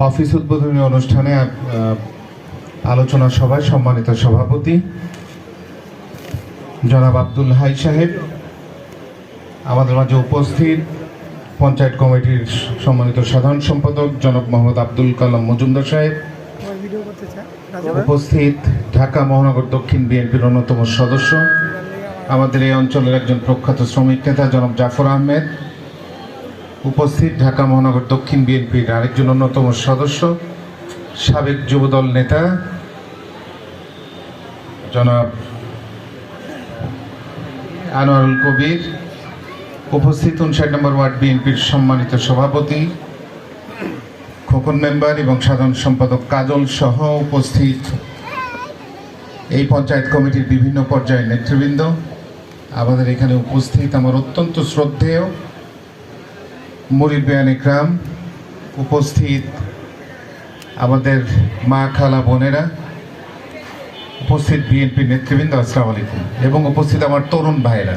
Office উদ্বোধনী অনুষ্ঠানে আলোচনা সভায় সম্মানিত সভাপতি জনাব আব্দুল হাই সাহেব, আমাদের মাঝে উপস্থিত পঞ্চায়েত কমিটির সম্মানিত সাধারণ সম্পাদক জনাব মোহাম্মদ আব্দুল কালাম মজুমদার সাহেব, উপস্থিত ঢাকা মহানগর দক্ষিণ বিএনপির অন্যতম সদস্য, আমাদের এই অঞ্চলের একজন প্রখ্যাত শ্রমিক নেতা জনাব জাফর আহমেদ, উপস্থিত ঢাকা মহানগর দক্ষিণ বিএনপির আরেকজন অন্যতম সদস্য সাবেক যুবদল নেতা জনাব আনোয়ারুল কবির, উপস্থিত 59 নম্বর ওয়ার্ড বিএনপির সম্মানিত সভাপতি খোকন মেম্বার এবং সাধারণ সম্পাদক কাজল সহ উপস্থিত এই পঞ্চায়েত কমিটির বিভিন্ন পর্যায়ের নেতৃবৃন্দ, আমাদের এখানে উপস্থিত আমার অত্যন্ত শ্রদ্ধেয় মুরিব্বিয়ান ইকরাম, উপস্থিত আমাদের মা খালা বোনেরা, উপস্থিত বিএনপির নেতৃবৃন্দ, আসসালামু আলাইকুম, এবং উপস্থিত আমার তরুণ ভাইয়েরা,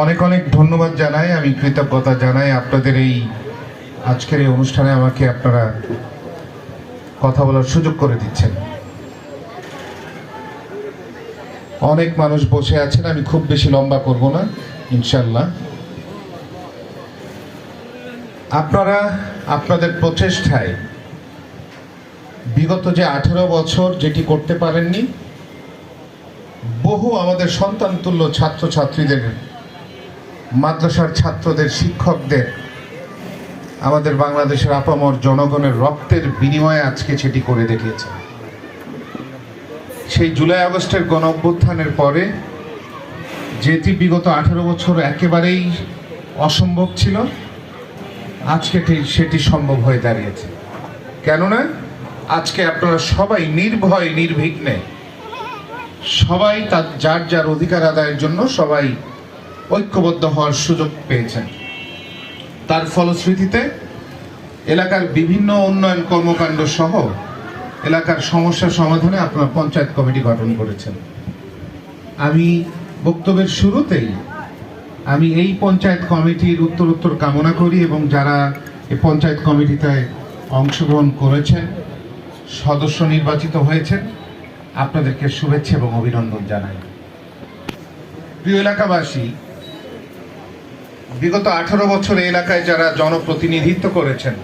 অনেক অনেক ধন্যবাদ জানাই, আমি কৃতজ্ঞতা জানাই আপনাদের এই আজকের এই অনুষ্ঠানে আমাকে আপনারা কথা বলার সুযোগ করে দিচ্ছেন। অনেক মানুষ বসে আছেন, আমি খুব বেশি লম্বা করব না ইনশাল্লাহ। আপনারা আপনাদের প্রচেষ্টায় বিগত যে 18 বছর যেটি করতে পারেননি, বহু আমাদের সন্তানতুল্য ছাত্রছাত্রীদের, মাদ্রাসার ছাত্রদের, শিক্ষকদের, আমাদের বাংলাদেশের আপামর জনগণের রক্তের বিনিময়ে আজকে সেটি করে দেখিয়েছে। সেই জুলাই আগস্টের গণ অভ্যুত্থানের পরে যেটি বিগত 18 বছর একেবারেই অসম্ভব ছিল, আজকে সেটি সম্ভব হয়ে দাঁড়িয়েছে। কেননা আজকে আপনারা সবাই নির্ভয় নির্বিঘ্নে সবাই তার যার যার অধিকার আদায়ের জন্য সবাই ঐক্যবদ্ধ হওয়ার সুযোগ পেয়েছেন। তার ফলশ্রুতিতে এলাকার বিভিন্ন উন্নয়ন কর্মকাণ্ড সহ এলাকার সমস্যা সমাধানে আপনারা পঞ্চায়েত কমিটি গঠন করেছেন। আমি বক্তব্যের শুরুতেই আমি এই পঞ্চায়েত কমিটির উত্তরোত্তর কামনা করি এবং যারা এই পঞ্চায়েত কমিটিতে অংশগ্রহণ করেছেন, সদস্য নির্বাচিত হয়েছেন, আপনাদেরকে শুভেচ্ছা এবং অভিনন্দন জানাই। প্রিয় এলাকাবাসী, বিগত 18 বছর এই এলাকায় যারা জনপ্রতিনিধিত্ব করেছেন,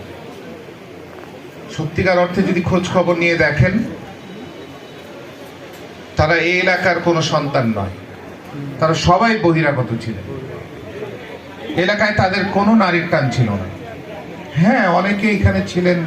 সত্যিকার অর্থে যদি খোঁজ খবর নিয়ে দেখেন, তারা এই এলাকার কোনো সন্তান নয়, তারা সবাই বহিরাগত ছিলেন। এলাকায় তাদের কোনো নারীর টান ছিল না। হ্যাঁ, অনেকে এখানে ছিলেন